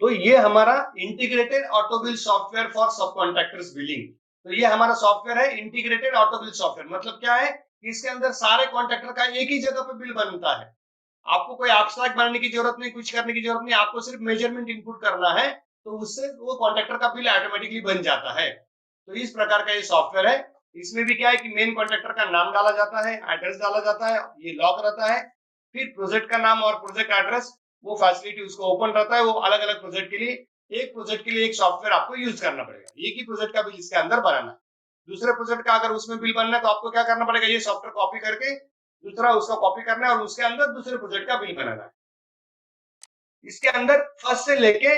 तो ये हमारा integrated auto bill software for सब कॉन्ट्रैक्टर्स बिलिंग। तो ये हमारा सॉफ्टवेयर है इंटीग्रेटेड ऑटो बिल सॉफ्टवेयर। मतलब क्या है कि इसके अंदर सारे कॉन्ट्रैक्टर का एक ही जगह पे बिल बनता है। आपको कोई एब्स्ट्रैक्ट बनाने की जरूरत नहीं, कुछ करने की जरूरत नहीं, आपको सिर्फ मेजरमेंट इनपुट करना है, तो उससे वो कॉन्ट्रैक्टर का बिल ऑटोमेटिकली बन जाता है। तो इस प्रकार का ये सॉफ्टवेयर है। इसमें भी क्या है कि मेन कॉन्ट्रैक्टर का नाम डाला जाता है, एड्रेस डाला जाता है, ये लॉक रहता है। फिर प्रोजेक्ट का नाम और प्रोजेक्ट एड्रेस, वो फैसिलिटी उसको ओपन रहता है। वो अलग अलग प्रोजेक्ट के लिए, एक प्रोजेक्ट के लिए एक सॉफ्टवेयर आपको यूज करना पड़ेगा। एक ही प्रोजेक्ट का बिल इसके अंदर बनाना है। दूसरे प्रोजेक्ट का अगर उसमें बिल बनना है तो आपको क्या करना पड़ेगा, ये सॉफ्टवेयर कॉपी करके दूसरा उसका कॉपी करना है और उसके अंदर दूसरे प्रोजेक्ट का बिल बनाना है। इसके अंदर फर्स्ट से लेके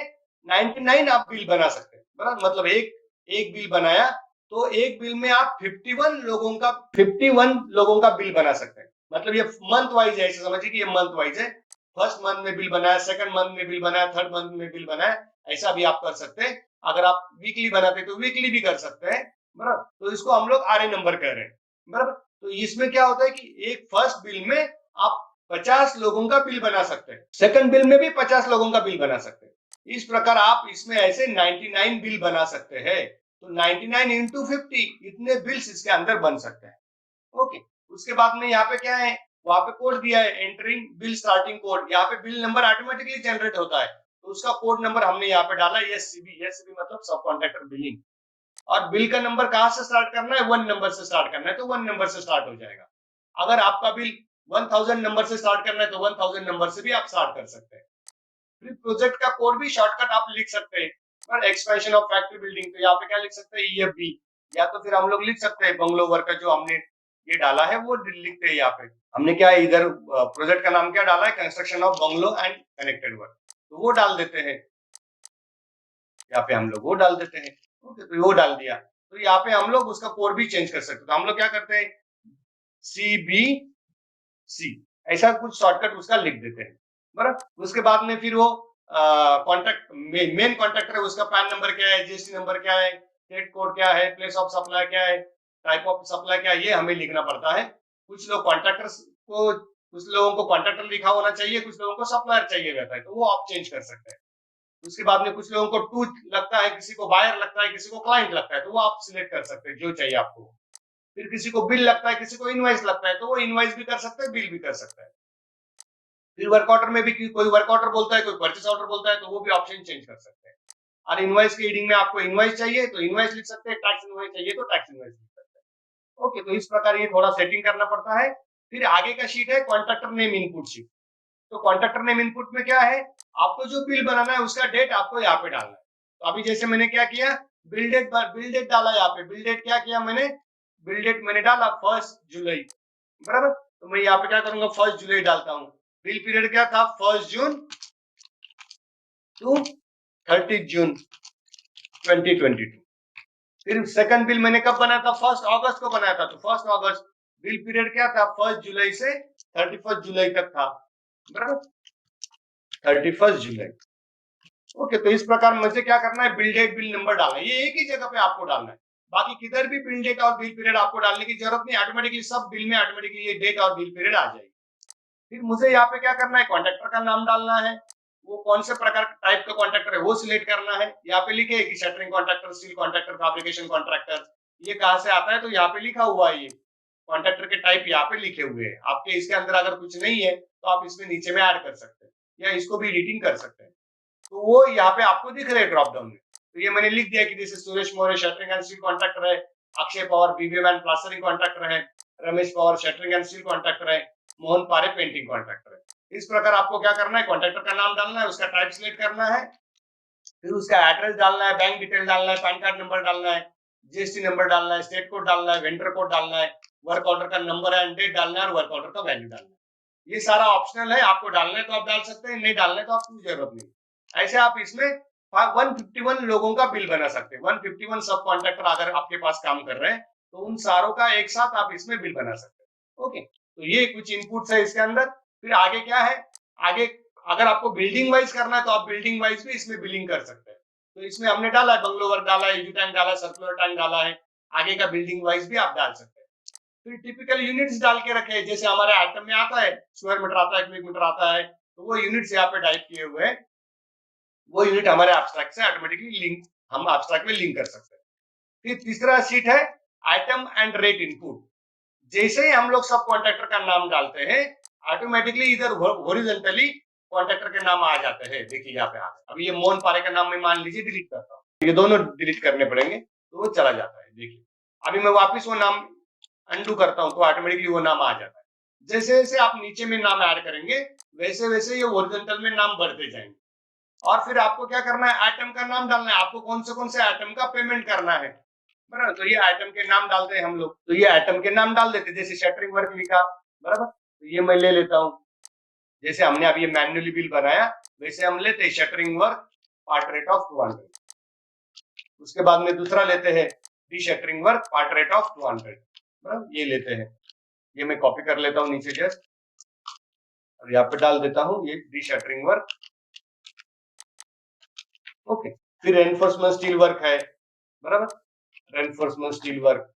99 आप बिल बना सकते हैं, बराबर। मतलब एक एक बिल बनाया तो एक बिल में आप 51 लोगों का बिल बना सकते हैं। मतलब ये मंथ वाइज है, ऐसे समझिए कि ये मंथ वाइज है। फर्स्ट मंथ में बिल बनाया, सेकंड मंथ में बिल बनाया, थर्ड मंथ में बिल बनाया, ऐसा भी आप कर सकते हैं। अगर आप वीकली बनाते हैं तो वीकली भी कर सकते हैं, बराबर। तो इसको हम लोग आरए नंबर कह रहे हैं, बराबर। तो इसमें क्या होता है कि एक फर्स्ट बिल में आप 50 लोगों का बिल बना सकते हैं, सेकंड बिल में भी 50 लोगों का बिल बना सकते हैं। इस प्रकार आप इसमें ऐसे 99 बिल बना सकते हैं। तो 99 इंटू 50 इतने बिल्स इसके अंदर बन सकते हैं। ओके। उसके बाद में यहाँ पे क्या है, वहां पे कोड दिया है, एंटरिंग बिल स्टार्टिंग कोड। यहाँ पे बिल नंबर ऑटोमेटिकली जनरेट होता है, तो उसका कोड नंबर हमने यहाँ पे डाला एससीबी। एससीबी मतलब सब कॉन्ट्रैक्टर बिलिंग। और बिल का नंबर कहाँ से स्टार्ट करना है, 1 नंबर से स्टार्ट करना है, तो 1 नंबर से स्टार्ट हो जाएगा। अगर आपका बिल 1000 नंबर से स्टार्ट करना है तो 1000 नंबर से भी आप स्टार्ट कर सकते हैं। फिर प्रोजेक्ट का कोड भी शॉर्टकट आप लिख सकते हैं। पर एक्सपेंशन ऑफ फैक्ट्री बिल्डिंग, तो यहाँ पे क्या लिख सकते हैं, ईएफबी। या तो फिर हम लोग लिख सकते हैं बंगलो वर्क का जो हमने ये डाला है वो लिखते हैं। यहाँ पे हमने क्या है, इधर प्रोजेक्ट का नाम क्या डाला है, construction of bungalow and connected work, तो वो डाल देते हैं। यहाँ पे हम लोग वो डाल देते हैं। ओके, तो वो डाल दिया। तो यहाँ पे हम लोग उसका कोड भी चेंज कर सकते हैं। तो हम लोग क्या करते हैं, CBC ऐसा कुछ शॉर्टकट उसका लिख देते हैं, बराबर। उसके बाद में फिर वो कॉन्ट्रैक्ट मेन कॉन्ट्रैक्टर है, उसका पैन नंबर क्या है, जीएसटी नंबर क्या है, स्टेट कोड क्या है, प्लेस ऑफ सप्लाई क्या है, टाइप ऑफ सप्लाई क्या है, ये हमें लिखना पड़ता है। कुछ लोग कॉन्ट्रैक्टर्स को, कुछ लोगों को कॉन्ट्रैक्टर लिखा होना चाहिए, कुछ लोगों को सप्लायर चाहिए रहता है, तो वो आप चेंज कर सकते हैं। उसके बाद में कुछ लोगों को टू लगता है, किसी को बायर लगता है, किसी को क्लाइंट लगता है, तो वो आप सिलेक्ट कर सकते हैं जो चाहिए आपको। फिर किसी को बिल लगता है, किसी को इनवॉइस लगता है, तो वो इनवॉइस भी कर सकते हैं, बिल भी कर सकता है। फिर वर्क ऑर्डर में भी कोई वर्क ऑर्डर बोलता है, कोई परचेस ऑर्डर बोलता है, तो वो भी ऑप्शन चेंज कर सकते हैं। और इनवॉइस की रीडिंग में आपको इनवॉइस चाहिए तो इनवॉइस लिख सकते हैं, टैक्स इनवॉइस चाहिए तो टैक्स इनवॉइस लिख सकते हैं। ओके, तो इस प्रकार ये थोड़ा सेटिंग करना पड़ता है। फिर आगे का शीट है कॉन्ट्रैक्टर नेम इनपुट शीट। तो कॉन्ट्रैक्टर नेम इनपुट में क्या है, आपको जो बिल बनाना है उसका डेट आपको यहाँ पे डालना है। तो अभी जैसे मैंने क्या किया, बिल डेट डाला यहाँ पे। बिल डेट क्या किया मैंने, बिल डेट मैंने डाला 1 जुलाई, बराबर। तो मैं यहाँ पे क्या करूंगा, 1 जुलाई डालता हूँ। बिल पीरियड क्या था, 1 जून टू 30 जून 2022। फिर सेकंड बिल मैंने कब बनाया था, 1 अगस्त को बनाया था, तो 1 अगस्त। बिल पीरियड क्या था, 1 जुलाई से 31 जुलाई तक था, बराबर, 31 जुलाई। ओके, तो इस प्रकार मुझे क्या करना है, बिल डेट बिल नंबर डालना है, ये एक ही जगह पे आपको डालना है। बाकी किधर भी बिल डेट और बिल पीरियड आपको डालने की जरूरत नहीं, ऑटोमेटिकली सब बिल में ऑटोमेटिकली ये डेट और बिल पीरियड आ जाएगी। फिर मुझे यहाँ पे क्या करना है, कॉन्ट्रैक्टर का नाम डालना है, वो कौन से प्रकार टाइप का कॉन्ट्रैक्टर है वो सिलेक्ट करना है। यहाँ पे लिखे कि shuttering contractor, steel contractor, fabrication contractor, ये कहाँ से आता है, तो यहाँ पे लिखा हुआ है, ये कॉन्ट्रैक्टर के टाइप यहाँ पे लिखे हुए हैं। आपके इसके अंदर अगर कुछ नहीं है तो आप इसमें नीचे में ऐड कर सकते हैं या इसको भी एडिटिंग कर सकते हैं। तो वो यहाँ पे आपको दिख रहे हैं ड्रॉप डाउन में। तो ये मैंने लिख दिया कि जैसे Suresh Maurya shuttering and steel contractor है, Akshay Pawar BBM and plastering contractor है, Ramesh Pawar shuttering and steel contractor है, मोहन पारे पेंटिंग कॉन्ट्रैक्टर है। इस प्रकार आपको क्या करना है, कॉन्ट्रैक्टर का नाम डालना है, उसका टाइप सिलेक्ट करना है, फिर उसका एड्रेस डालना है, बैंक डिटेल डालना है, पैन कार्ड नंबर डालना है, जीएसटी नंबर डालना है, स्टेट कोड डालना है, वेंडर कोड डालना है, वर्क ऑर्डर का नंबर एंड डेट डालना है और वर्क ऑर्डर का वैल्यू डालना है। ये सारा ऑप्शनल है, आपको डालना है तो आप डाल सकते हैं, नहीं डालना है तो आपको जरूरत नहीं। ऐसे आप इसमें 151 लोगों का बिल बना सकते हैं। 151 सब कॉन्ट्रैक्टर अगर आपके पास काम कर रहे हैं तो उन सारों का एक साथ आप इसमें बिल बना सकते हैं। ओके, तो ये कुछ इनपुट्स है इसके अंदर। फिर आगे क्या है, आगे अगर आपको बिल्डिंग वाइज करना है तो आप बिल्डिंग वाइज भी इसमें बिलिंग कर सकते हैं। तो इसमें हमने डाला है, बंगलो वर्क डाला है, यूजी टैंक डाला है, सर्कुलर टैंक डाला है। आगे का बिल्डिंग वाइज भी आप डाल सकते हैं। फिर टिपिकल यूनिट्स डाल के रखे हैं, जैसे हमारे आइटम में आता है, स्क्वायर मीटर आता है, क्यूबिक मीटर आता है, तो वो यूनिट्स यहाँ पे टाइप किए हुए हैं, वो यूनिट हमारे एब्स्ट्रैक्ट से ऑटोमेटिकली लिंक, हम एब्स्ट्रैक्ट में लिंक कर सकते हैं। फिर तीसरा शीट है आइटम एंड रेट इनपुट। जैसे ही हम लोग सब कॉन्ट्रैक्टर का नाम डालते हैं, ऑटोमेटिकली इधर हॉरिजॉन्टली कॉन्ट्रैक्टर के नाम आ जाते हैं। देखिए यहाँ पे आ गए। अभी ये मोहन पारे का नाम मैं मान लीजिए डिलीट करता हूँ, ये दोनों डिलीट करने पड़ेंगे तो वो चला जाता है। देखिए अभी मैं वापस वो नाम अनडू करता हूँ तो ऑटोमेटिकली वो नाम आ जाता है। जैसे जैसे आप नीचे में नाम ऐड करेंगे वैसे वैसे ये हॉरिजॉन्टल में नाम बढ़ते जाएंगे। और फिर आपको क्या करना है, आइटम का नाम डालना है, आपको कौन से आइटम का पेमेंट करना है, बराबर। तो ये आइटम के नाम डालते हैं हम लोग, तो ये आइटम के नाम डाल देते, जैसे शटरिंग वर्क लिखा, बराबर। तो ये मैं ले लेता हूँ, जैसे हमने अभी ये मैन्युअली बिल बनाया वैसे हम लेते हैं shuttering work part rate of 200। उसके बाद में दूसरा लेते हैं D shuttering work part rate of 200, बराबर। ये लेते हैं, ये मैं कॉपी कर लेता हूँ नीचे जस्ट, और यहाँ पे डाल देता हूँ ये डी शटरिंग वर्क। ओके, फिर रेनफोर्समेंट स्टील वर्क है, बराबर। Reinforcement steel work,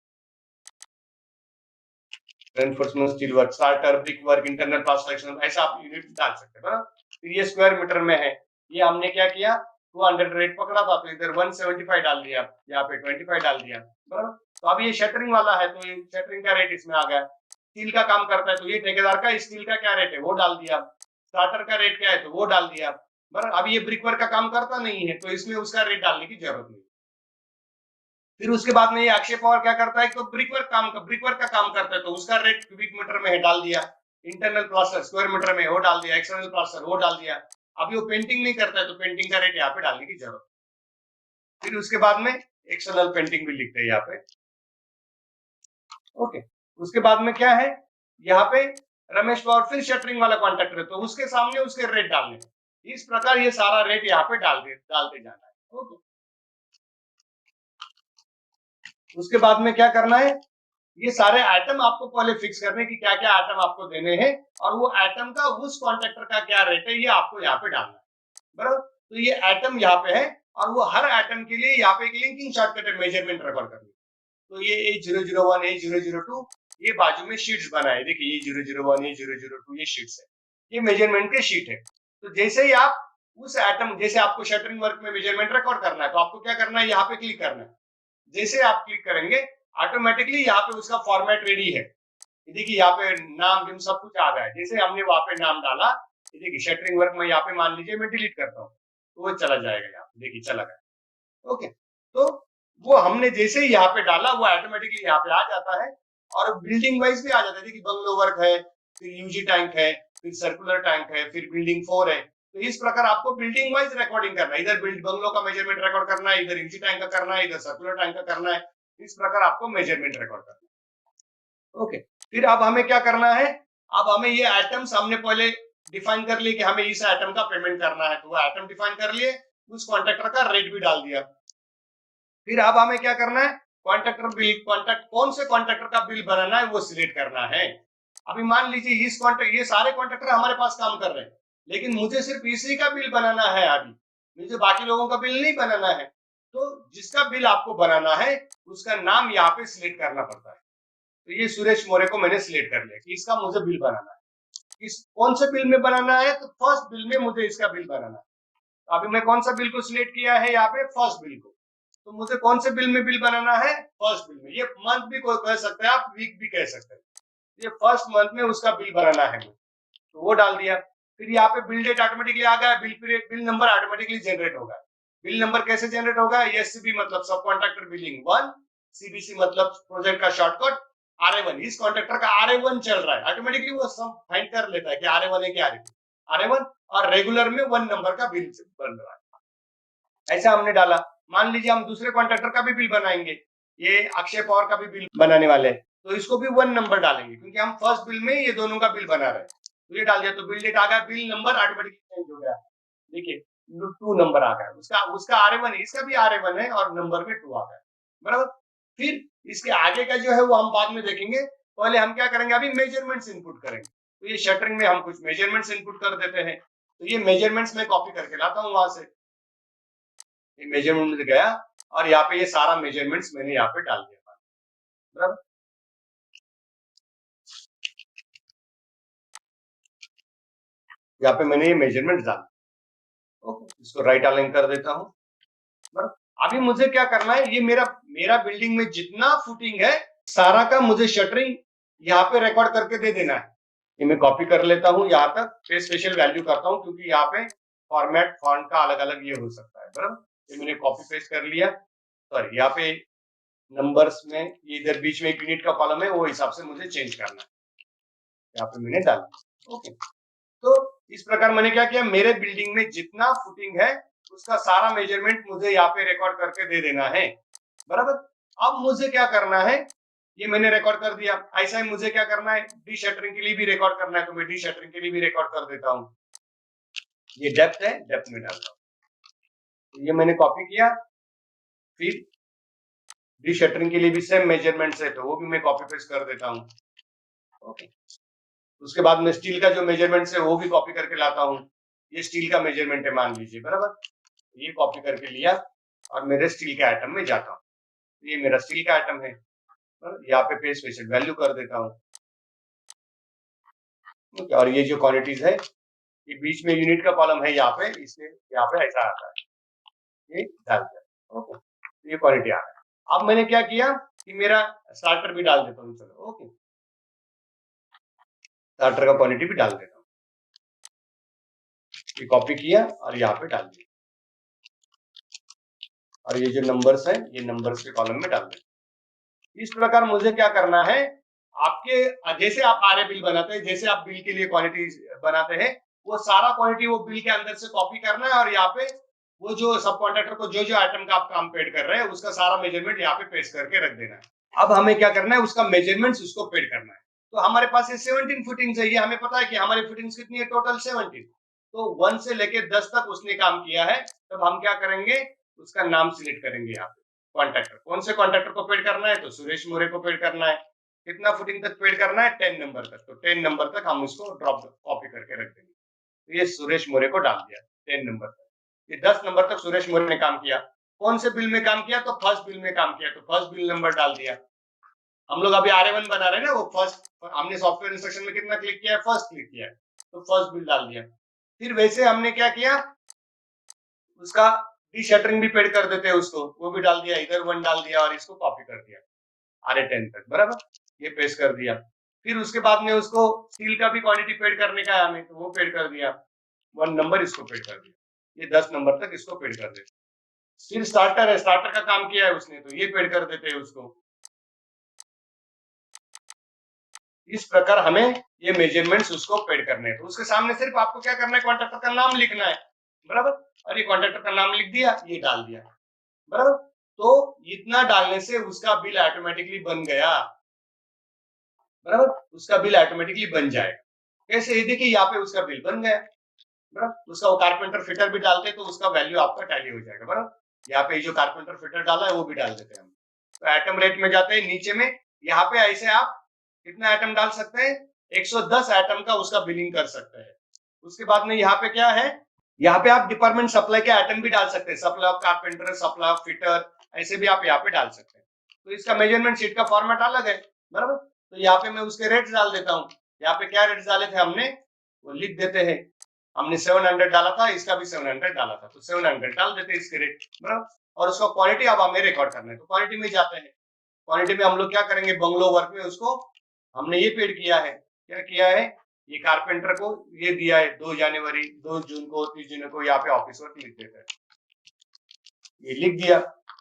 reinforcement steel work, starter, brick work, internal plaster, ऐसा आप यूनिट डाल सकते हैं, बराबर। फिर ये स्क्वायर मीटर में है, ये हमने क्या किया 200 रेट पकड़ा था तो इधर 175 डाल दिया, यहाँ पे 25 डाल दिया, बराबर। तो अब ये शटरिंग वाला है तो ये शटरिंग का रेट इसमें आ गया। स्टील का काम करता है तो ये ठेकेदार का स्टील का क्या रेट है वो डाल दिया, स्टार्टर का रेट क्या है तो वो डाल दिया, बराबर। अब ये ब्रिक वर्क का काम करता नहीं है तो इसमें उसका रेट डालने की जरूरत नहीं। फिर उसके बाद में ये अक्षय पवार क्या करता है, तो ब्रिकवर्क का काम करता है तो उसका रेट क्यूबिक मीटर में है डाल दिया, इंटरनल प्लास्टर स्क्वायर मीटर में वो डाल दिया, एक्सटर्नल प्लास्टर वो डाल दिया। अभी वो पेंटिंग नहीं करता है तो पेंटिंग का रेट यहाँ पे डालने की जरूरत। फिर उसके बाद में एक्सटर्नल पेंटिंग भी लिखते हैं यहाँ पे। ओके, उसके बाद में क्या है, यहाँ पे रमेश पवार फिर शटरिंग वाला कॉन्ट्रैक्टर है तो उसके सामने उसके रेट डालने, इस प्रकार ये सारा रेट यहाँ पे डालते जाना है। ओके, उसके बाद में क्या करना है, ये सारे आइटम आपको पहले फिक्स करने की क्या क्या आइटम आपको देने हैं और वो आइटम का उस कॉन्ट्रैक्टर का क्या रेट है ये आपको यहाँ पे डालना है, बराबर। तो ये आइटम यहाँ पे है और वो हर आइटम के लिए यहाँ पे एक लिंकिंग शॉर्टकट है मेजरमेंट रिकॉर्ड करने। तो ये A001 A002 ये बाजू में शीट्स बनाए, देखिए ये 001 A002 ये शीट्स है, ये मेजरमेंट के शीट है। तो जैसे ही आप उस आइटम, जैसे आपको शटरिंग वर्क में मेजरमेंट रिकॉर्ड करना है तो आपको क्या करना है, यहाँ पे क्लिक करना है। जैसे आप क्लिक करेंगे ऑटोमेटिकली यहाँ पे उसका फॉर्मेट रेडी है। देखिए यहाँ पे नाम बिम सब कुछ आ गया है, जैसे हमने वहां पे नाम डाला, देखिए शटरिंग वर्क में यहाँ पे मान लीजिए मैं डिलीट करता हूँ तो वो चला जाएगा, यहाँ पे देखिए चला गया। ओके, तो वो हमने जैसे ही यहाँ पे डाला वो ऑटोमेटिकली यहाँ पे आ जाता है और बिल्डिंग वाइज भी आ जाता है। देखिए बंगलो वर्क है, फिर यूजी टैंक है, फिर सर्कुलर टैंक है, फिर बिल्डिंग 4 है। तो इस प्रकार आपको बिल्डिंग वाइज रिकॉर्डिंग करना है, इधर बंगलो का मेजरमेंट रिकॉर्ड करना है, इधर यूजी टैंक का करना है, इधर सर्कुलर टैंक का करना है, इस प्रकार आपको मेजरमेंट रिकॉर्ड करना है। ओके, फिर अब हमें क्या करना है, अब हमें ये आइटम्स हमने पहले डिफाइन कर लिए कि हमें इस आइटम का पेमेंट करना है तो वो आइटम डिफाइन कर लिए, उस कॉन्ट्रैक्टर का रेट भी डाल दिया। फिर अब हमें क्या करना है, कौन से कॉन्ट्रैक्टर का बिल बनाना है वो सिलेक्ट करना है। अभी मान लीजिए इस कॉन्ट्रैक्ट, ये सारे कॉन्ट्रैक्टर हमारे पास काम कर रहे हैं लेकिन मुझे सिर्फ इसी का बिल बनाना है, अभी मुझे बाकी लोगों का बिल नहीं बनाना है। तो जिसका बिल आपको बनाना है उसका नाम यहाँ पे सिलेक्ट करना पड़ता है। तो ये सुरेश मौर्य को मैंने सिलेक्ट कर लिया कि इसका मुझे बिल बनाना है। इस कौन से बिल में बनाना है, तो फर्स्ट बिल में मुझे इसका बिल बनाना है। तो अभी मैं कौन सा बिल को सिलेक्ट किया है, यहाँ पे फर्स्ट बिल को। तो मुझे कौन से बिल में बिल बनाना है, फर्स्ट बिल में। ये मंथ भी कोई कह सकते हैं आप, वीक भी कह सकते हैं। ये फर्स्ट मंथ में उसका बिल बनाना है, तो वो डाल दिया। फिर यहाँ पे बिल डेट ऑटोमेटिकली आ गया, bill period, bill number automatically generate होगा। बिल नंबर कैसे जनरेट होगा, एससीबी मतलब सब कॉन्ट्रैक्टर बिलिंग 1, सीबीसी मतलब प्रोजेक्ट का शॉर्टकट, RA1 इस कॉन्ट्रैक्टर का RA1 चल रहा है, ऑटोमेटिकली वो सब फाइंड कर लेता है कि RA1 है कि RA1, और रेगुलर में 1 नंबर का बिल बन रहा है। ऐसा हमने डाला। मान लीजिए हम दूसरे कॉन्ट्रैक्टर का भी बिल बनाएंगे, ये अक्षय पवार का भी बिल बनाने वाले हैं तो इसको भी 1 नंबर डालेंगे क्योंकि हम फर्स्ट बिल में ये दोनों का बिल बना रहे हैं। तो ये डाल दिया तो बिल डेट आ गया, बिल नंबर ऑटोमेटिकली चेंज हो गया, देखिए 2 नंबर आ गया, उसका उसका RA1 है, इसका भी RA1 है और नंबर में 2 आ गया, बराबर। फिर इसके आगे का जो है वो हम बाद में देखेंगे, पहले हम क्या करेंगे, अभी मेजरमेंट्स इनपुट करेंगे। तो ये शटरिंग में हम कुछ मेजरमेंट्स इनपुट कर देते हैं, तो ये मेजरमेंट्स मैं कॉपी करके लाता हूँ वहां से। ये मेजरमेंट में गया और यहाँ पे ये सारा मेजरमेंट्स मैंने यहाँ पे डाल दिया, बराबर। यहाँ पे मैंने ये मेजरमेंट डाल, ओके, इसको राइट अलाइन कर देता हूँ। बराबर। अभी मुझे क्या करना है, ये मेरा मेरा बिल्डिंग में जितना फुटिंग है सारा का मुझे शटरिंग यहाँ पे रिकॉर्ड करके दे देना है। ये मैं कॉपी कर लेता हूँ यहाँ तक, फिर स्पेशल वैल्यू करता हूँ क्योंकि यहाँ पे फॉर्मेट फॉन्ट का अलग अलग ये हो सकता है। बराबर, ये मैंने कॉपी पेस्ट कर लिया। सॉरी, यहाँ पे नंबर्स में ये इधर बीच में एक यूनिट का कॉलम है, वो हिसाब से मुझे चेंज करना है। यहाँ पे मैंने डाल दिया। ओके, तो इस प्रकार मैंने क्या किया, मेरे बिल्डिंग में जितना फुटिंग है उसका सारा मेजरमेंट मुझे यहाँ पे रिकॉर्ड करके दे देना है। बराबर, अब मुझे क्या करना है, ये मैंने रिकॉर्ड कर दिया। ऐसा ही मुझे क्या करना है, डी शटरिंग के लिए भी रिकॉर्ड करना है, तो मैं डी शटरिंग के लिए भी रिकॉर्ड कर देता हूँ। ये डेप्थ है, डेप्थ में डालता हूँ। तो ये मैंने कॉपी किया, फिर डी शटरिंग के लिए भी सेम मेजरमेंट है, तो वो भी मैं कॉपी पेस्ट कर देता हूँ। ओके, उसके बाद में स्टील का जो मेजरमेंट है वो भी कॉपी करके लाता हूँ। ये स्टील का मेजरमेंट है मान लीजिए। बराबर, ये कॉपी करके लिया और मेरे स्टील के आइटम में जाता हूँ। ये मेरा स्टील का आइटम है, यहाँ पे पेज स्पेशल वैल्यू कर देता हूँ। और ये जो क्वांटिटीज है, ये बीच में यूनिट का कॉलम है यहाँ पे, इसलिए यहाँ पे ऐसा आता है, ये डाल दिया। ओके, ये क्वांटिटी आ रहा है। अब मैंने क्या किया कि मेरा स्टार्टर भी डाल देता हूँ। चलो, ओके, स्टार्टर का क्वांटिटी भी डाल देता हूँ। ये कॉपी किया और यहाँ पे डाल दिया, और ये जो नंबर्स है ये नंबर्स के कॉलम में डाल दें। इस प्रकार मुझे क्या करना है, आपके जैसे आप आरए बिल बनाते हैं, जैसे आप बिल के लिए क्वांटिटी बनाते हैं, वो सारा क्वांटिटी वो बिल के अंदर से कॉपी करना है और यहाँ पे वो जो सब कॉन्ट्रैक्टर को जो जो आइटम का आप काम पेड कर रहे हैं उसका सारा मेजरमेंट यहाँ पे पेस्ट करके रख देना है। अब हमें क्या करना है, उसका मेजरमेंट उसको पेड करना है। तो हमारे पास ये 17 फुटिंग्स है, ये हमें पता है कि हमारी फुटिंग्स कितनी है, टोटल 17। तो 1 से लेके 10 तक उसने काम किया है। तब हम क्या करेंगे, उसका नाम सिलेक्ट करेंगे यहाँ पे। कॉन्ट्रैक्टर, कौन से कॉन्ट्रैक्टर को पेड करना है, तो सुरेश मोरे को पेड करना है। कितना फुटिंग तक पेड करना है, 10 नंबर तक। तो 10 नंबर तक हम उसको ड्रॉप कॉपी करके रख देंगे। तो ये सुरेश मोरे को डाल दिया 10 नंबर तक। ये 10 नंबर तक सुरेश मोरे ने काम किया। कौन से बिल में काम किया, तो फर्स्ट बिल में काम किया, तो फर्स्ट बिल नंबर डाल दिया। हम लोग अभी आर1 बना रहे हैं ना, वो फर्स्ट, हमने सॉफ्टवेयर इंस्ट्रक्शन में कितना क्लिक किया है, फर्स्ट क्लिक किया है, तो फर्स्ट बिल डाल दिया। फिर वैसे हमने क्या किया, उसका डी शटरिंग भी पेड कर देते हैं उसको, वो भी डाल दिया, इधर 1 डाल दिया और इसको कॉपी कर दिया आर10 तक। बराबर, ये पेस्ट कर दिया। फिर उसके बाद में उसको स्टील का भी क्वांटिटी पेड करने का है हमें, तो वो पेड कर दिया, 1 नंबर इसको पेड कर दिया। ये 10 नंबर तक इसको पेड कर देते। फिर स्टार्टर है, स्टार्टर का काम किया है उसने, तो ये पेड कर देते हैं उसको। इस प्रकार हमें ये मेजरमेंट्स उसको पेड करने हैं। तो उसके सामने सिर्फ आपको क्या करना है, कॉन्ट्रैक्टर का नाम लिखना है। बराबर, और ये कॉन्ट्रैक्टर का नाम लिख दिया, ये डाल दिया। बराबर, तो इतना डालने से उसका बिल ऑटोमेटिकली बन गया। बराबर, उसका बिल ऑटोमेटिकली बन जाएगा। कैसे, ये देखिए यहाँ पे उसका बिल बन गया। बराबर, उसका वो कारपेंटर फिटर भी डालते हैं तो उसका वैल्यू आपका टैली हो जाएगा। बराबर, यहाँ पे जो कारपेंटर फिटर डाला है वो भी डाल देते हैं हम। तो आइटम रेट में जाते हैं नीचे में, यहाँ पे ऐसे आप कितना आइटम डाल सकते हैं, 110 आइटम का उसका बिलिंग कर सकते हैं। उसके बाद में यहाँ पे क्या है, यहाँ पे आप डिपार्टमेंट सप्लाई के आइटम भी डाल सकते हैं, supply of carpenter, supply of fitter, ऐसे भी आप यहाँ पे डाल सकते हैं। तो इसका मेजरमेंट शीट का फॉर्मेट अलग है। बराबर, तो यहाँ पे मैं उसके रेट्स डाल देता हूँ। यहाँ पे क्या रेट्स डाले थे हमने, वो लिख देते हैं। हमने 700 डाला था, इसका भी 700 डाला था, तो 700 डाल देते हैं इसके रेट। बराबर, और उसका क्वालिटी अब हमें रिकॉर्ड करना है, तो क्वालिटी में जाते हैं। क्वालिटी में हम लोग क्या करेंगे, बंगलो वर्क में उसको हमने ये पेड किया है। क्या किया है, ये कारपेंटर को ये दिया है 2 जनवरी, 2 जून को, 30 जून को, यहाँ पे ऑफिस वर्क लिख देते हैं। ये लिख दिया,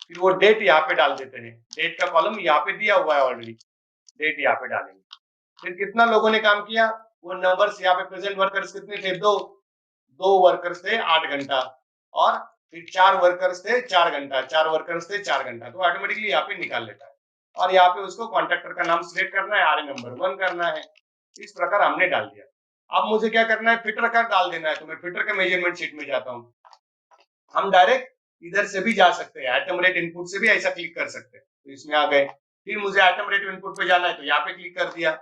फिर वो डेट यहाँ पे डाल देते हैं। डेट का कॉलम यहाँ पे दिया हुआ है ऑलरेडी, डेट यहाँ पे डालेंगे। फिर कितना लोगों ने काम किया, वो नंबर्स यहाँ पे प्रेजेंट वर्कर्स कितने थे, 2 वर्कर्स थे 8 घंटा, और फिर 4 वर्कर्स थे 4 घंटा, 4 वर्कर्स थे 4 घंटा, तो ऑटोमेटिकली यहाँ पे निकाल लेता है। और यहाँ पे उसको कॉन्ट्रैक्टर का नाम सिलेक्ट करना है, आरए नंबर 1 करना है। इस प्रकार हमने डाल दिया। अब मुझे क्या करना है, फिटर का डाल देना है, तो मैं फिटर के मेजरमेंट शीट में जाता हूँ। हम डायरेक्ट इधर से भी जा सकते हैं, आइटम रेट इनपुट से भी ऐसा क्लिक कर सकते हैं। तो इसमें आ गए। फिर मुझे आइटम रेट इनपुट पे जाना है, तो यहाँ पे क्लिक कर दिया।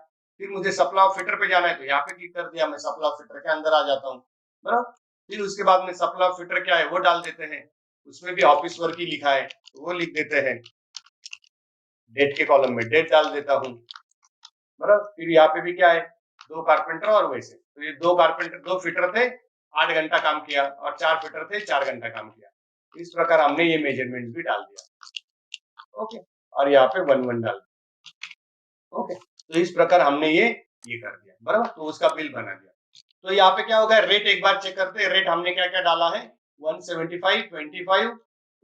फिर मुझे सप्लाई ऑफ फिटर पे जाना है, तो यहाँ पे क्लिक कर दिया, मैं सप्लाई ऑफ फिटर के अंदर आ जाता हूँ। बराबर, फिर उसके बाद में सप्लाई ऑफ फिटर क्या है वो डाल देते हैं। उसमें भी ऑफिस वर्क ही लिखा है, तो वो लिख देते हैं। डेट के कॉलम में डेट डाल देता हूँ। बराबर, फिर यहाँ पे भी क्या है, 2 कारपेंटर और वैसे, तो ये 2 कारपेंटर 2 फिटर थे 8 घंटा काम किया और 4 फिटर थे 4 घंटा काम किया। इस प्रकार हमने ये मेजरमेंट भी डाल दिया। ओके, और यहाँ पे 1 डाल दिया। ओके, तो इस प्रकार हमने ये कर दिया, बराबर। तो उसका बिल बना दिया। तो यहाँ पे क्या होगा, रेट एक बार चेक करते हैं। रेट हमने क्या क्या डाला है, 175, 25,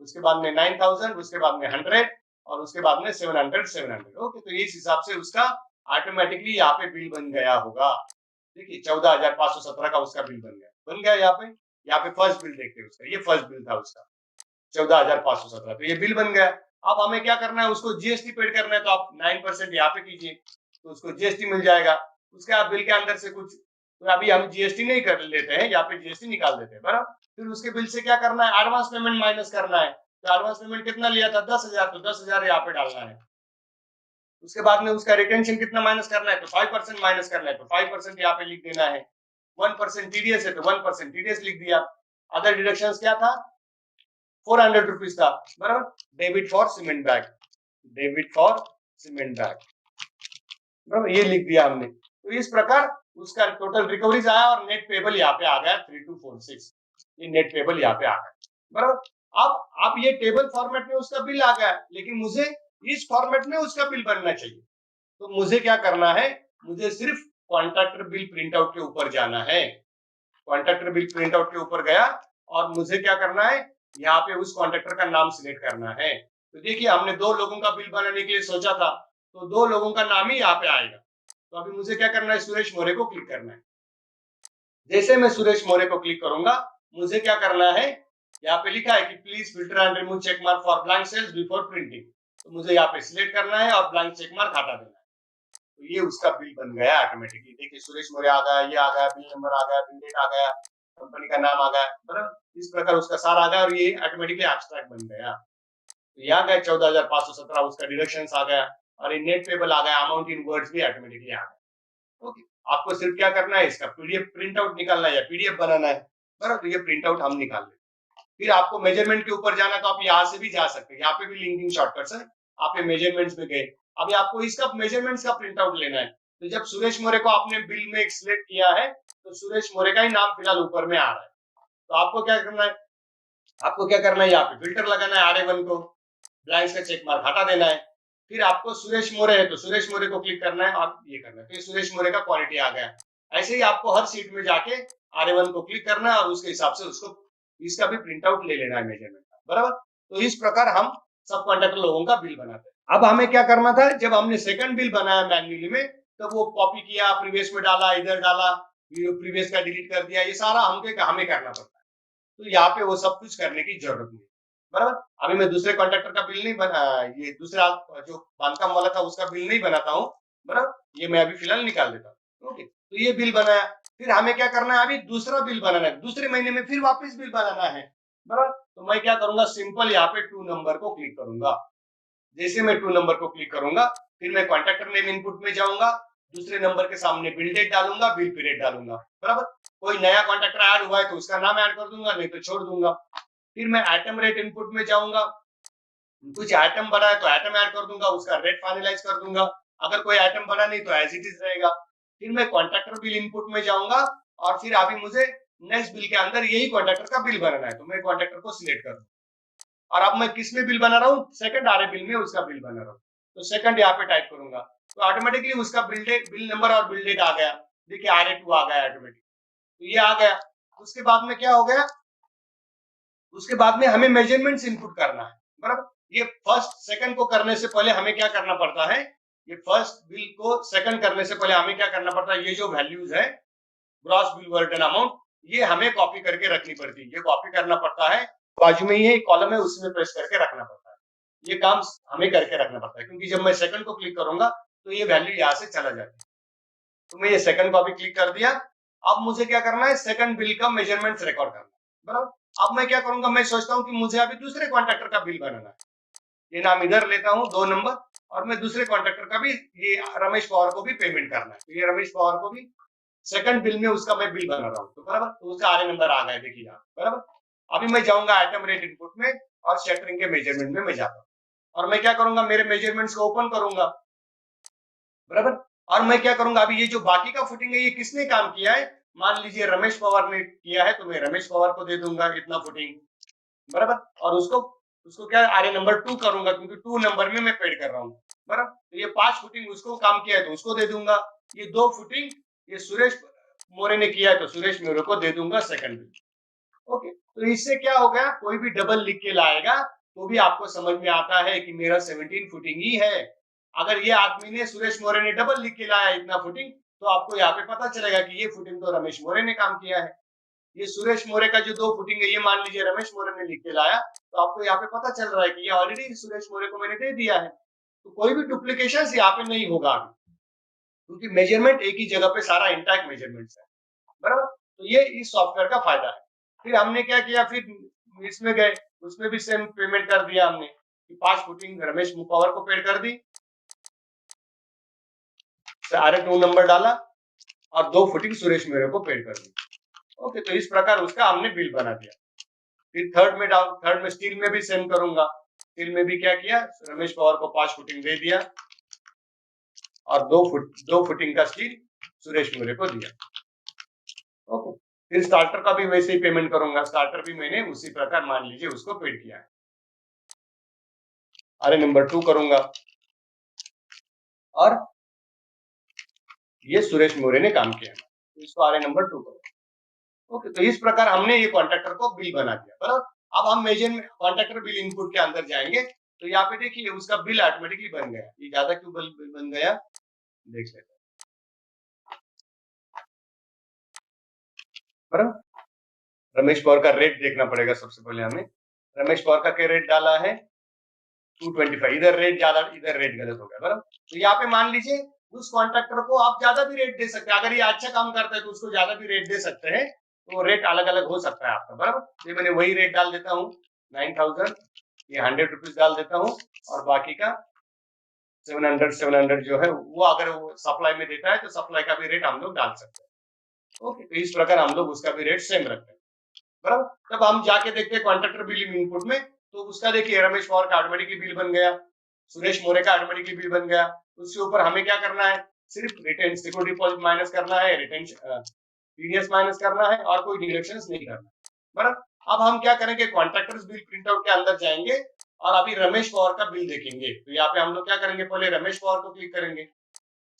उसके बाद में 9000, उसके बाद में 100 और उसके बाद में 700, 700। ओके, तो इस हिसाब से उसका ऑटोमेटिकली यहाँ पे बिल बन गया होगा। देखिए 14,517 का उसका बिल बन गया यहाँ पे फर्स्ट बिल देखते हैं उसका, ये फर्स्ट बिल था उसका 14,517, तो ये बिल बन गया। अब हमें क्या करना है, उसको जीएसटी पेड करना है, तो आप 9% यहाँ पे कीजिए तो उसको जीएसटी मिल जाएगा। उसके बाद बिल के अंदर से कुछ, तो अभी हम जीएसटी नहीं कर लेते हैं, यहाँ पे जीएसटी निकाल देते हैं, बराबर। फिर उसके बिल से क्या करना है, एडवांस पेमेंट माइनस करना है। तो एडवांस पेमेंट कितना लिया था, 10,000, तो 10,000 यहाँ पे डालना है। उसके बाद में उसका रिटेंशन कितना माइनस करना है, तो 5% माइनस करना है, तो 5% यहाँ पे लिख देना है। 1% टीडीएस है तो 1% टीडीएस लिख दिया। अदर डिडक्शंस क्या था, 400 रुपीज था, बराबर। Debit for cement bag, debit for cement bag, बराबर, ये लिख दिया हमने। तो इस प्रकार उसका टोटल रिकवरीज आया और नेट पेबल यहाँ पे आ गया 3246। ये नेट पेबल यहाँ पे आ गया, बराबर। अब ये टेबल फॉर्मेट में उसका बिल आ गया, लेकिन मुझे इस फॉर्मेट में उसका बिल बनना चाहिए। तो मुझे क्या करना है, मुझे सिर्फ कॉन्ट्रैक्टर बिल प्रिंट आउट के ऊपर जाना है। कॉन्ट्रैक्टर बिल प्रिंट आउट के ऊपर गया और मुझे क्या करना है, यहाँ पे उस कॉन्ट्रैक्टर का नाम सिलेक्ट करना है। तो देखिए हमने 2 लोगों का बिल बनाने के लिए सोचा था, तो 2 लोगों का नाम ही यहाँ पे आएगा। तो अभी मुझे क्या करना है, सुरेश मौर्य को क्लिक करना है। जैसे मैं सुरेश मौर्य को क्लिक करूंगा, मुझे क्या करना है, यहाँ पे लिखा है कि please filter and remove check mark for blank cells before printing. तो मुझे यहाँ पे सिलेक्ट करना है और ब्लैंक चेक मार्क हटा देना है। तो ये उसका बिल बन गया ऑटोमेटिकली। देखिए सुरेश मौर्य आ गया, ये आ गया, बिल नंबर आ गया, बिल डेट आ गया, कंपनी का नाम आ गया, बराबर। इस प्रकार उसका सारा आ गया और ये ऑटोमेटिकली एब्स्ट्रैक्ट बन गया। तो यहाँ गया 14,517, उसका डिडक्शंस आ गया और ये नेट पेबल आ गया, अमाउंट इन वर्ड्स भी ऑटोमेटिकली आ गया। ओके, आपको सिर्फ क्या करना है, इसका पीडीएफ प्रिंट आउट निकालना है या पीडीएफ बनाना है, बराबर। तो ये प्रिंट आउट हम निकाल लेंगे। फिर आपको मेजरमेंट के ऊपर जाना, तो आप यहाँ से भी जा सकते हैं, यहाँ पे भी लिंकिंग शॉर्टकट्स है। आप ये मेजरमेंट्स में गए, अभी आपको इसका मेजरमेंट्स का प्रिंट आउट लेना है। तो जब सुरेश मौर्य को आपने बिल में सिलेक्ट किया है, तो सुरेश मौर्य का ही नाम फिलहाल ऊपर में आ रहा है। तो आपको क्या करना है, यहाँ पे फिल्टर लगाना है, R1 को ब्लैंक्स का चेक मार्क हटा देना है। फिर आपको सुरेश मौर्य है तो सुरेश मौर्य को क्लिक करना है और ये करना है। फिर सुरेश मौर्य का क्वालिटी आ गया। ऐसे ही आपको हर सीट में जाके R1 को क्लिक करना है और उसके हिसाब से उसको इसका भी प्रिंट आउट ले लेना है मेजरमेंट का, बराबर। तो इस प्रकार हम सब कॉन्ट्रैक्टर लोगों का बिल बनाते हैं। अब हमें क्या करना था, जब हमने सेकंड बिल बनाया मैन्युअली में, तब वो कॉपी किया, प्रीवियस में डाला, इधर डाला, प्रीवियस का डिलीट कर दिया, ये सारा हमें करना पड़ता है। तो यहाँ पे वो सब कुछ करने की जरूरत नहीं, बराबर। अभी मैं दूसरे कॉन्ट्रैक्टर का बिल नहीं बना, ये दूसरा जो बांधकाम वाला था उसका बिल नहीं बनाता हूँ, बराबर। ये मैं अभी फिलहाल निकाल देता हूँ। ओके, तो ये बिल बनाया। फिर हमें क्या करना है, अभी दूसरा बिल बनाना है, दूसरे महीने में फिर वापस बिल बनाना है, बराबर। तो मैं क्या करूंगा, सिंपल यहाँ पे 2 नंबर को क्लिक करूंगा। जैसे मैं 2 नंबर को क्लिक करूंगा, फिर मैं कॉन्ट्रैक्टर नेम इनपुट में जाऊंगा, दूसरे नंबर के सामने बिल डेट डालूंगा, बिल पीरियड डालूंगा, बराबर। कोई नया कॉन्ट्रैक्टर ऐड हुआ है तो उसका नाम ऐड कर दूंगा, नहीं तो छोड़ दूंगा। फिर मैं आइटम रेट इनपुट में जाऊंगा, कुछ आइटम बना है तो आइटम ऐड कर दूंगा, उसका रेट फाइनलाइज कर दूंगा। अगर कोई आइटम बना नहीं तो एज इट इज रहेगा। फिर मैं कॉन्ट्रैक्टर बिल इनपुट में जाऊंगा और फिर अभी मुझे नेक्स्ट बिल के अंदर यही कॉन्ट्रैक्टर का बिल बनाना है, तो मैं कॉन्ट्रैक्टर को सिलेक्ट कर दूंगा। और अब मैं किस में बिल बना रहा हूँ, सेकंड आरए बिल में उसका बिल बना रहा हूँ, तो सेकंड यहाँ पे टाइप करूंगा, तो ऑटोमेटिकली उसका बिल डेट, बिल नंबर और बिल डेट आ गया। देखिए RA2 आ गया ऑटोमेटिक, तो ये आ गया। उसके बाद में क्या हो गया, उसके बाद में हमें मेजरमेंट्स इनपुट करना है, बराबर। ये फर्स्ट सेकंड को करने से पहले हमें क्या करना पड़ता है, ये फर्स्ट बिल को सेकंड करने से पहले हमें क्या करना पड़ता है, ये जो वैल्यूज है ग्रॉस बिल वर्डन अमाउंट, ये हमें कॉपी करके रखनी पड़ती है। ये कॉपी करना पड़ता है, बाजू में ये कॉलम है उसमें प्रेस करके रखना पड़ता है। ये काम हमें करके रखना पड़ता है, क्योंकि जब मैं सेकंड को क्लिक करूंगा तो ये वैल्यू यहाँ से चला जाती है। तो मैं ये सेकंड कॉपी क्लिक कर दिया। अब मुझे क्या करना है, सेकंड बिल का मेजरमेंट्स रिकॉर्ड करना, बराबर। अब मैं क्या करूंगा, मैं सोचता हूँ कि मुझे अभी दूसरे कॉन्ट्रैक्टर का बिल बनाना है। ये नाम इधर लेता हूँ 2 नंबर, और मैं दूसरे कॉन्ट्रैक्टर का भी, ये रमेश पवार को भी पेमेंट करना है, तो ये रमेश पवार को भी सेकंड बिल में उसका मैं बिल बना रहा हूँ, तो बराबर। तो उसका आरए नंबर आ गया, देखिए यहाँ, बराबर। अभी मैं जाऊंगा आइटम रेट इनपुट में और शटरिंग के मेजरमेंट में मैं जाता हूँ, और मैं क्या करूंगा, मेरे मेजरमेंट्स को ओपन करूंगा, बराबर। और मैं क्या करूंगा, अभी ये जो बाकी का फुटिंग है ये किसने काम किया है, मान लीजिए रमेश पवार ने किया है तो मैं रमेश पवार को दे दूंगा इतना फुटिंग, बराबर। और उसको उसको क्या आरए नंबर 2 करूंगा क्योंकि 2 नंबर में मैं पेड कर रहा हूँ, बराबर। तो ये 5 फुटिंग उसको काम किया है तो उसको दे दूंगा। ये 2 फुटिंग ये सुरेश मोरे ने किया है तो सुरेश मोरे को दे दूंगा सेकंड बिल। ओके, तो इससे क्या हो गया, कोई भी डबल लिख के लाएगा तो भी आपको समझ में आता है कि मेरा 17 फुटिंग ही है। अगर ये आदमी ने सुरेश मोरे ने डबल लिख के लाया इतना फुटिंग, तो आपको यहाँ पे पता चलेगा कि ये फुटिंग तो रमेश मोरे ने काम किया है। ये सुरेश मोरे का जो 2 फुटिंग है ये मान लीजिए रमेश मोरे ने लिख के लाया, तो आपको यहाँ पे पता चल रहा है कि ये ऑलरेडी सुरेश मोरे को मैंने दे दिया है। तो कोई भी डुप्लीकेशन यहाँ पे नहीं होगा अभी, क्योंकि मेजरमेंट एक ही जगह पे सारा इंटैक्ट मेजरमेंट्स है, बराबर। तो ये इस सॉफ्टवेयर का फायदा है। फिर हमने क्या किया, फिर इसमें गए, उसमें भी सेम पेमेंट कर दिया हमने कि 5 फुटिंग रमेश पवार को पेड कर दी, सारे 2 नंबर डाला और 2 फुटिंग सुरेश मेरे को पेड कर दी। ओके, तो इस प्रकार उसका हमने बिल बना दिया। फिर थर्ड में स्टील में भी सेम करूंगा। स्टील में भी क्या किया, रमेश पवार को 5 फुटिंग दे दिया और 2 फुटिंग का स्टील सुरेश मोरे को दिया। ओके, फिर स्टार्टर का भी वैसे ही पेमेंट करूंगा। स्टार्टर भी मैंने उसी प्रकार मान लीजिए उसको पेड किया है, आरए नंबर 2 करूंगा और ये सुरेश मोरे ने काम किया, तो इसको आरए नंबर 2 करूंगा। ओके, तो इस प्रकार हमने ये कॉन्ट्रैक्टर को बिल बना दिया, बराबर। अब हम मेजरमेंट कॉन्ट्रैक्टर बिल इनपुट के अंदर जाएंगे, तो यहाँ पे देखिए उसका बिल ऑटोमेटिकली बन गया। ये ज्यादा क्यों बिल बन गया, देख लेते हैं, बराबर। रमेश पवार का रेट देखना पड़ेगा सबसे पहले हमें। रमेश पवार का क्या रेट डाला है, 225। इधर रेट ज्यादा, इधर रेट गलत हो गया, बराबर। तो यहाँ पे मान लीजिए उस कॉन्ट्रैक्टर को आप ज्यादा भी रेट दे सकते हैं। अगर ये अच्छा काम करता है तो उसको ज्यादा भी रेट दे सकते हैं, तो रेट अलग अलग हो सकता है आपका, बराबर। ये मैंने वही रेट डाल देता हूँ 9000, ये 100 रुपीज डाल देता हूँ और बाकी का 700 जो है वो अगर वो सप्लाई में देता है तो सप्लाई का भी रेट हम लोग डाल सकते हैं। ओके, तो इस प्रकार हम लोग उसका भी रेट सेम रखते हैं, बराबर। तब हम जाके देखते हैं कॉन्ट्रैक्टर बिल इनपुट में, तो उसका देखिए रमेश पवार का ऑटोमेटिकली बिल बन गया, सुरेश मोरे का ऑटोमेटिकली बिल बन गया। उसके ऊपर हमें क्या करना है, सिर्फ रिटेन सिक्योरिटी डिपॉजिट माइनस करना है, रिटेन टीडीएस माइनस करना है और कोई डिडक्शंस नहीं करना, बराबर। अब हम क्या करेंगे, कॉन्ट्रैक्टर्स बिल प्रिंट आउट के अंदर जाएंगे और अभी रमेश पवार का बिल देखेंगे। तो यहाँ पे हम लोग क्या करेंगे, पहले रमेश पवार को क्लिक करेंगे,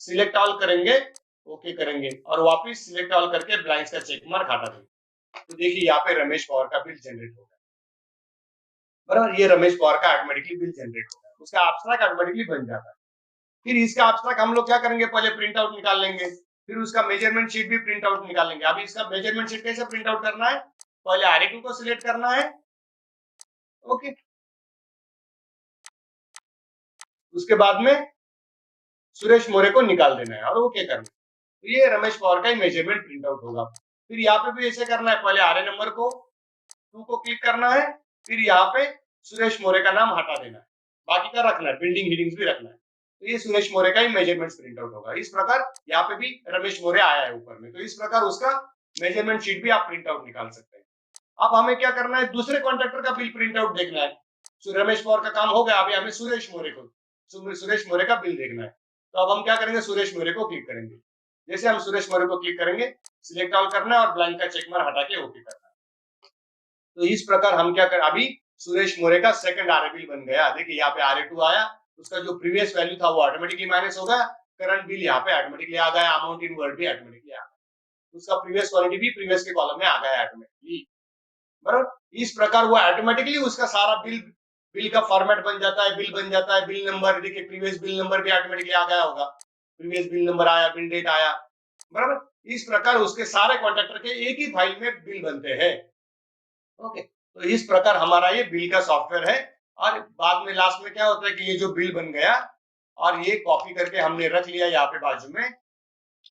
सिलेक्ट ऑल करेंगे, ओके करेंगे और वापिस सिलेक्ट ऑल करके ब्लैंक्स का चेक मार्क हटा देंगे। तो देखिए यहाँ पे रमेश पवार का बिल जनरेट हो गया, बराबर। ये रमेश पवार का ऑटोमेटिकली बिल जनरेट हो गया, उसका एब्स्ट्रैक्ट ऑटोमेटिकली बन जाता है। फिर इसका एब्स्ट्रैक्ट हम लोग क्या करेंगे, पहले प्रिंट आउट निकाल लेंगे, फिर उसका मेजरमेंट शीट भी प्रिंट आउट निकालेंगे। अभी इसका मेजरमेंट शीट कैसे प्रिंट आउट करना है, पहले आरए2 को सिलेक्ट करना है, ओके। उसके बाद में सुरेश मोरे को निकाल देना है और ओके करना है। तो ये रमेश पवार का ही मेजरमेंट प्रिंट आउट होगा। फिर यहाँ पे भी ऐसे करना है, पहले आरए नंबर को 2 को क्लिक करना है, फिर यहाँ पे सुरेश मोरे का नाम हटा देना है, बाकी का रखना है, बिल्डिंग हीडिंग्स भी रखना है। तो ये सुरेश मोरे का ही मेजरमेंट प्रिंट आउट होगा। इस प्रकार यहाँ पे भी रमेश मोरे आया है ऊपर में, तो इस प्रकार उसका मेजरमेंट शीट भी आप प्रिंट आउट निकाल सकते हैं। अब हमें क्या करना है, दूसरे कॉन्ट्रैक्टर का बिल प्रिंट आउट देखना है। रमेश पवार का काम हो गया, अभी हमें सुरेश मोरे का बिल देखना है। तो अब हम क्या करेंगे, सुरेश मोरे को क्लिक करेंगे। जैसे हम सुरेश मोरे को क्लिक करेंगे, सिलेक्ट ऑल करना है और ब्लैंक का चेक मार्क हटा के ओके करना है। तो इस प्रकार हम क्या कर, अभी सुरेश मोरे का सेकंड आरए बिल बन गया। देखिए यहाँ पे आरए2 आया, उसका जो प्रीवियस वैल्यू था वो ऑटोमेटिकली माइनस हो गया, करंट बिल यहाँ पे ऑटोमेटिकली आ गया, अमाउंट इन वर्ड भी ऑटोमेटिकली आ गया, उसका प्रीवियस क्वांटिटी भी प्रीवियस के कॉलम में आ गया ऑटोमेटिकली, बराबर। इस प्रकार वो ऑटोमेटिकली उसका सारा बिल बिल का फॉर्मेट बन जाता है, बिल बन जाता है, बिल नंबर देखिए, प्रीवियस बिल नंबर भी ऑटोमेटिकली आ गया होगा, प्रीवियस बिल नंबर आया, बिल डेट आया, बराबर। इस प्रकार उसके सारे कॉन्ट्रैक्टर के एक ही फाइल में बिल बनते हैं। ओके, तो इस प्रकार हमारा ये बिल का सॉफ्टवेयर है। और बाद में लास्ट में क्या होता है कि ये जो बिल बन गया और ये कॉपी करके हमने रख लिया यहाँ पे बाजू में,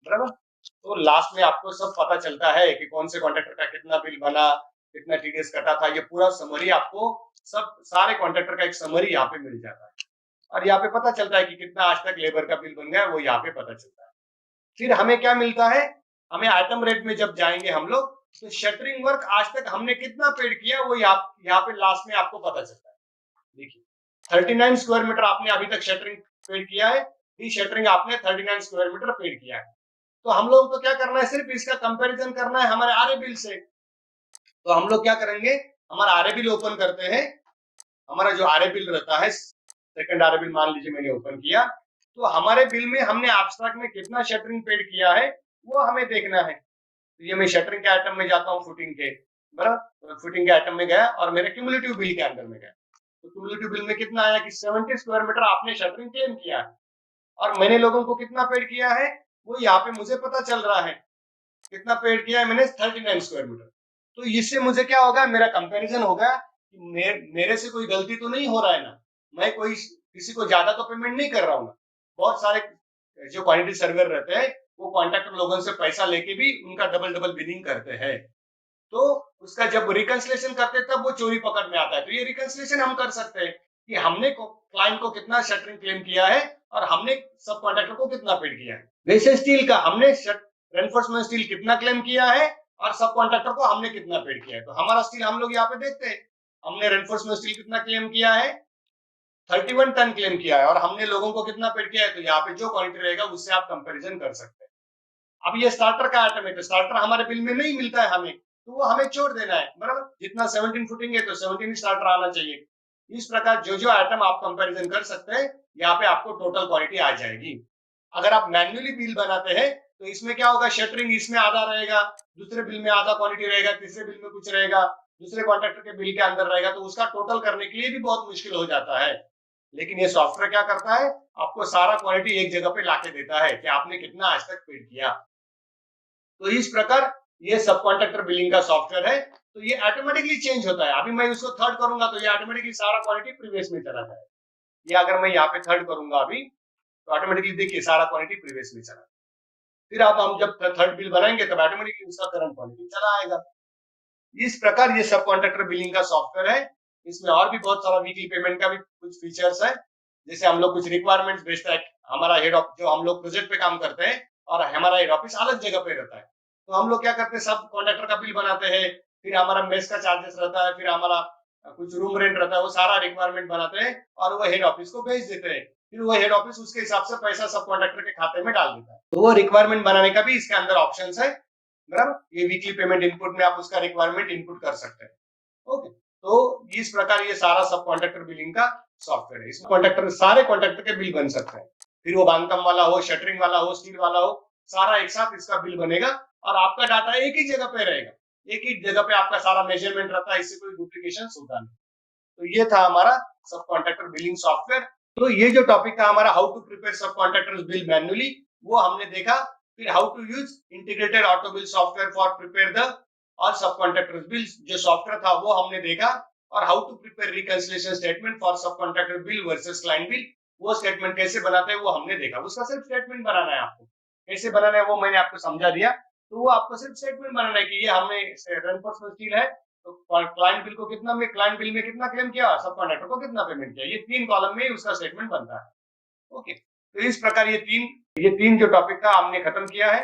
बराबर। तो लास्ट में आपको सब पता चलता है कि कौन से कॉन्ट्रैक्टर का कितना बिल बना, कितना टीडीएस कटा था, ये पूरा समरी आपको सब सारे कॉन्ट्रैक्टर का एक समरी यहाँ पे मिल जाता है। और यहाँ पे पता चलता है कि कितना आज तक लेबर का बिल बन गया, वो यहाँ पे पता चलता है। फिर हमें क्या मिलता है, हमें आइटम रेट में जब जाएंगे हम लोग, तो शटरिंग वर्क आज तक हमने कितना पेड किया वो यहाँ पे लास्ट में आपको पता चलता है। देखिए 39 स्क्वायर मीटर आपने अभी तक शटरिंग पेड किया है, शटरिंग आपने 39 स्क्वायर मीटर पेड किया है। तो हम लोगों को क्या करना है, सिर्फ इसका कंपैरिजन करना है हमारे आरए बिल से। तो हम लोग क्या करेंगे, हमारा आरए बिल ओपन करते हैं। हमारा जो आरए बिल रहता है, सेकंड आरए बिल मान लीजिए मैंने ओपन किया, तो हमारे बिल में हमने एब्स्ट्रैक्ट में कितना शटरिंग पेड किया है वो हमें देखना है। तो ये मैं शटरिंग के आइटम में जाता हूँ, फुटिंग के, बराबर, फुटिंग के आइटम में गया और मेरे क्यूमुलेटिव बिल के अंदर में गया। तो क्यूमुलेटिव बिल में कितना आया कि 70 स्क्वायर मीटर आपने शटरिंग क्लेम किया है, और मैंने लोगों को कितना पेड किया है वो यहाँ पे मुझे पता चल रहा है। कितना पेड किया है मैंने, 39 स्क्वायर मीटर। तो इससे मुझे क्या होगा, मेरा कंपैरिजन होगा कि मेरे से कोई गलती तो नहीं हो रहा है ना, मैं कोई किसी को ज्यादा तो पेमेंट नहीं कर रहा हूँ ना। बहुत सारे जो क्वांटिटी सर्वेयर रहते हैं वो कॉन्ट्रैक्टर लोगों से पैसा लेके भी उनका डबल डबल बिलिंग करते हैं। तो उसका जब रिकंसिलेशन करते हैं तब वो चोरी पकड़ में आता है। तो ये रिकंसिलेशन हम कर सकते हैं कि हमने क्लाइंट को कितना शटरिंग क्लेम किया है और हमने सब कॉन्ट्रैक्टर को कितना पेड किया है। वैसे स्टील का हमने रेनफोर्समेंट स्टील कितना क्लेम किया है और सब कॉन्ट्रैक्टर को हमने कितना पेड किया है। तो हमारा स्टील हम लोग यहाँ पे देखते हैं, हमने रेनफोर्समेंट स्टील कितना क्लेम किया है, 31 टन क्लेम किया है, और हमने लोगों को कितना पेड किया है। तो यहाँ पे जो क्वांटिटी रहेगा उससे आप कंपेरिजन कर सकते हैं। अब ये स्टार्टर का आइटम है, तो स्टार्टर हमारे बिल में नहीं मिलता है हमें, तो वो हमें छोड़ देना है, बराबर। जितना 17 फुटिंग है तो 17 स्टार्टर आना चाहिए। इस प्रकार जो जो आइटम आप कंपैरिजन कर सकते हैं, यहाँ पे आपको टोटल क्वांटिटी आ जाएगी। अगर आप मैन्युअली बिल बनाते हैं तो इसमें क्या होगा, शटरिंग इसमें आधा रहेगा, दूसरे बिल में आधा क्वांटिटी रहेगा, तीसरे बिल में कुछ रहेगा, दूसरे कॉन्ट्रैक्टर के बिल के अंदर रहेगा, तो उसका टोटल करने के लिए भी बहुत मुश्किल हो जाता है। लेकिन ये सॉफ्टवेयर क्या करता है, आपको सारा क्वांटिटी एक जगह पे लाके देता है कि आपने कितना आज तक पेड किया। तो इस प्रकार ये सब कॉन्ट्रैक्टर बिलिंग का सॉफ्टवेयर है। तो ये ऑटोमेटिकली चेंज होता है। अभी मैं इसको थर्ड करूंगा तो ये ऑटोमेटिकली सारा क्वांटिटी प्रीवियस में चला जाएगा। ये अगर मैं यहाँ पे थर्ड करूंगा अभी, तो ऑटोमेटिकली देखिए सारा क्वांटिटी प्रीवियस में चला। फिर आप हम जब थर्ड बिल बनाएंगे तब ऑटोमेटिकली उसका करंट क्वांटिटी चला आएगा। इस प्रकार ये सब कॉन्ट्रैक्टर बिलिंग का सॉफ्टवेयर है। इसमें और भी बहुत सारा वीकली पेमेंट का भी कुछ फीचर्स है। जैसे हम लोग कुछ रिक्वायरमेंट्स भेजता है, हमारा हेड ऑफ जो हम लोग प्रोजेक्ट पे काम करते हैं और हमारा हेड ऑफिस अलग जगह पे रहता है, तो हम लोग क्या करते हैं, सब कॉन्ट्रैक्टर का बिल बनाते हैं, फिर हमारा मेस का चार्जेस रहता है, फिर हमारा कुछ रूम रेंट रहता है, वो सारा रिक्वायरमेंट बनाते हैं और वो हेड ऑफिस को भेज देते हैं। फिर वो हेड ऑफिस उसके हिसाब से पैसा सब कॉन्ट्रैक्टर के खाते में डाल देता है। तो वो रिक्वायरमेंट बनाने का भी इसके अंदर ऑप्शन है, बराबर। ये वीकली पेमेंट इनपुट में आप उसका रिक्वायरमेंट इनपुट कर सकते हैं। ओके, तो इस प्रकार ये सारा सब कॉन्ट्रैक्टर बिलिंग का सॉफ्टवेयर है। इसमें कॉन्ट्रैक्टर सारे कॉन्ट्रैक्टर के बिल बन सकते हैं, फिर वो बांधकाम वाला हो, शटरिंग वाला हो, स्टील वाला हो, सारा एक साथ इसका बिल बनेगा और आपका डाटा एक ही जगह पे रहेगा। एक ही जगह पे आपका सारा मेजरमेंट रहता है, इससे कोई डुप्लीकेशन होता नहीं। तो ये था हमारा सब कॉन्ट्रैक्टर बिलिंग सॉफ्टवेयर। तो ये जो टॉपिक था हमारा, how to prepare sub contractors bill manually, वो हमने देखा। फिर how to use integrated auto bill software for prepare the all sub contractors bill, जो सॉफ्टवेयर था वो हमने देखा। और how to prepare reconciliation statement for sub contractor bill versus client bill, वो स्टेटमेंट कैसे बनाते हैं वो हमने देखा। उसका सिर्फ स्टेटमेंट बनाना है आपको, कैसे बनाना है वो मैंने आपको समझा दिया। तो वो आपको सिर्फ स्टेटमेंट बनाना है कि ये हमने रेनफोर्समेंट स्टील है, तो क्लाइंट बिल को कितना में, क्लाइंट बिल में कितना क्लेम किया, सब कॉन्ट्रैक्टर को कितना पेमेंट किया, ये 3 कॉलम में उसका स्टेटमेंट बनता है। ओके, तो इस प्रकार ये तीन जो टॉपिक था हमने खत्म किया है।